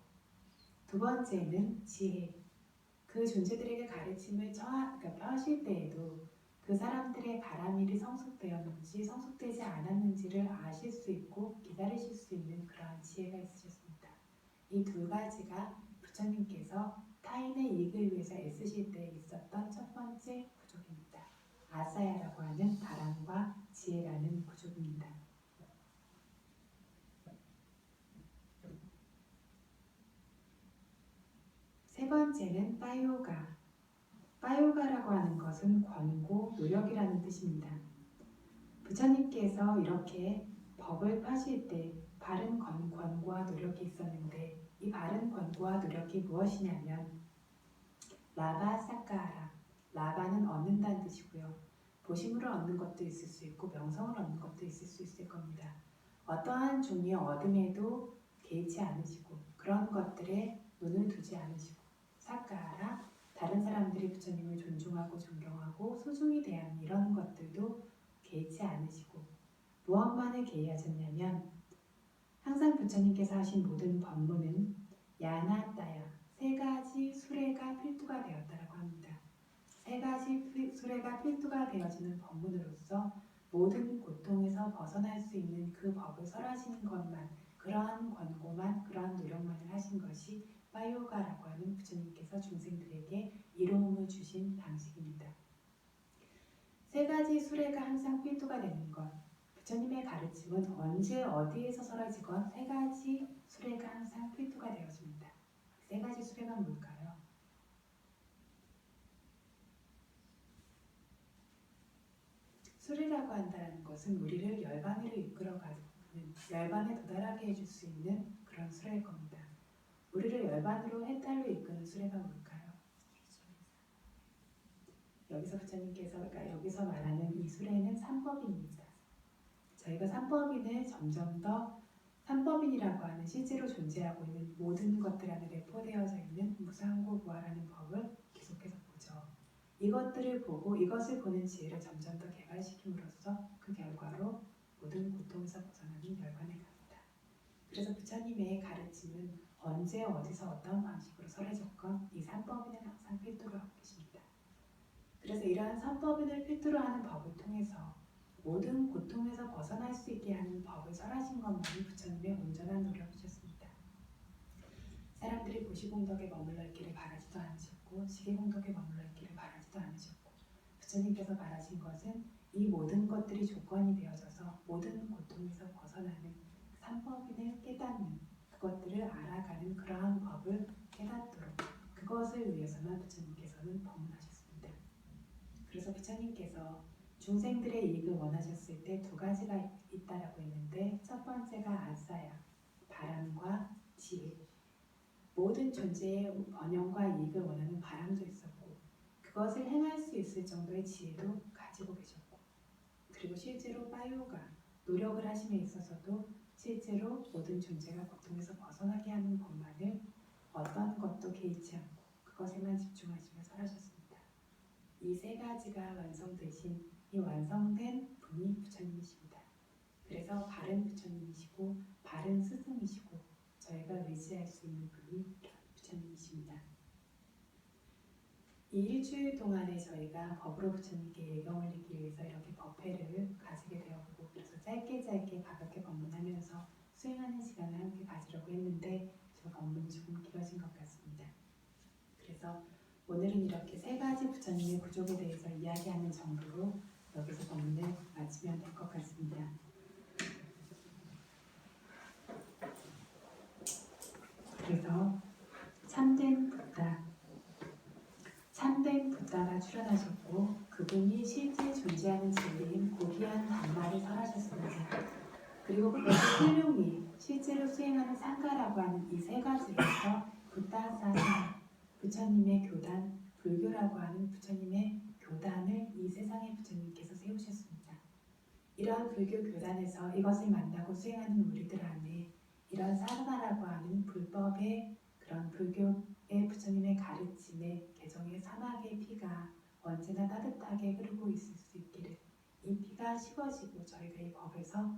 두 번째는 지혜. 그 존재들에게 가르침을 펴실 때에도 그 사람들의 바람일이 성숙되었는지 성숙되지 않았는지를 아실 수 있고 기다리실 수 있는 그러한 지혜가 있으셨습니다. 이 두 가지가 부처님께서 타인의 이익을 위해서 애쓰실 때 있었던 첫 번째 구족입니다. 아사야라고 하는 바람과 지혜라는 구족입니다. 세 번째는 빠요가. 빠요가라고 하는 것은 권고, 노력이라는 뜻입니다. 부처님께서 이렇게 법을 펴실 때 바른 권고와 노력이 있었는데 이 바른 권고와 노력이 무엇이냐면 라바 사카하라. 라바는 얻는다는 뜻이고요. 보심으로 얻는 것도 있을 수 있고 명성을 얻는 것도 있을 겁니다. 어떠한 종류의 얻음에도 개의치 않으시고 그런 것들에 눈을 두지 않으시고 사카하라. 다른 사람들이 부처님을 존중하고 존경하고 소중히 대하는 이런 것들도 개의치 않으시고 무엇만을 개의하셨냐면 항상 부처님께서 하신 모든 법문은 야나따야 세 가지 수레가 필두가 되었다라고 합니다. 세 가지 수레가 필두가 되어지는 법문으로서 모든 고통에서 벗어날 수 있는 그 법을 설하시는 것만 그러한 권고만 그러한 노력만을 하신 것이 빠요가라고 하는 부처님께서 중생들에게 이로움을 주신 방식입니다. 세 가지 수레가 항상 필두가 되는 것 부처님의 가르침은 언제 어디에서 설하지건 세 가지 수레가 항상 필두가 되어집니다. 세 가지 수레가 뭘까요? 수레라고 한다는 것은 우리를 열반으로 이끌어가는 열반에 도달하게 해줄 수 있는 그런 수레일 겁니다. 우리를 열반으로 해탈로 이끄는 수레가 뭘까요? 여기서 부처님께서 그러니까 여기서 말하는 이 수레는 삼법인입니다. 저희가 삼법인을 점점 더 삼법인이라고 하는 실제로 존재하고 있는 모든 것들 안에 내포되어져 있는 무상고부화라는 법을 계속해서 보죠. 이것들을 보고 이것을 보는 지혜를 점점 더 개발시킴으로써 그 결과로 모든 고통에서 벗어나는 열반에 갑니다. 그래서 부처님의 가르침은 언제 어디서 어떤 방식으로 설해졌건 이 삼법인을 항상 필두로 하고 계십니다. 그래서 이러한 삼법인을 필두로 하는 법을 통해서 모든 고통에서 벗어날 수 있게 하는 법을 설하신 것만이 부처님의 온전한 노력이셨습니다. 사람들이 고시공덕에 머물러 있기를 바라지도 않으셨고 시기공덕에 머물러 있기를 바라지도 않으셨고 부처님께서 바라신 것은 이 모든 것들이 조건이 되어져서 모든 고통에서 벗어나는 삼법인을 깨닫는 그것들을 알아가는 그러한 법을 깨닫도록 그것을 위해서만 부처님께서는 법문하셨습니다. 그래서 부처님께서 중생들의 이익을 원하셨을 때 두 가지가 있다라고 했는데 첫 번째가 아싸야, 바람과 지혜. 모든 존재의 번영과 이익을 원하는 바람도 있었고 그것을 행할 수 있을 정도의 지혜도 가지고 계셨고 그리고 실제로 파요가 노력을 하심에 있어서도 실제로 모든 존재가 고통에서 벗어나게 하는 법만을 어떤 것도 개의치 않고 그것에만 집중하시며 설하셨습니다. 이 세 가지가 완성되신 이 완성된 분이 부처님이십니다. 그래서 바른 부처님이시고 바른 스승이시고 저희가 의지할 수 있는 분이 부처님이십니다. 이 일주일 동안에 저희가 법으로 부처님께 예경 올리기 위해서 이렇게 법회를 가지게 되었고 그래서 짧게 가볍게 법문하면서 수행하는 시간을 함께 가지려고 했는데 제가 법문이 조금 길어진 것 같습니다. 그래서 오늘은 이렇게 세 가지 부처님의 부족에 대해서 이야기하는 정도로 여기서 법문을 마치면 될 것 같습니다. 그래서 참된 부다가 출현하셨고 그분이 실제 존재하는 진리인 고귀한 단말을 설하셨습니다. 그리고 그것을 훌륭히 실제로 수행하는 상가라고 하는 이 세 가지로서 부다사사 부처님의 교단, 불교라고 하는 부처님의 교단을 이 세상의 부처님께서 세우셨습니다. 이러한 불교 교단에서 이것을 만나고 수행하는 우리들 안에 이런 사르나라고 하는 불법의 그런 불교의 부처님의 가르침의 개정의 사막의 피가 언제나 따뜻하게 흐르고 있을 수 있기를 이 피가 식어지고 저희가 이 법에서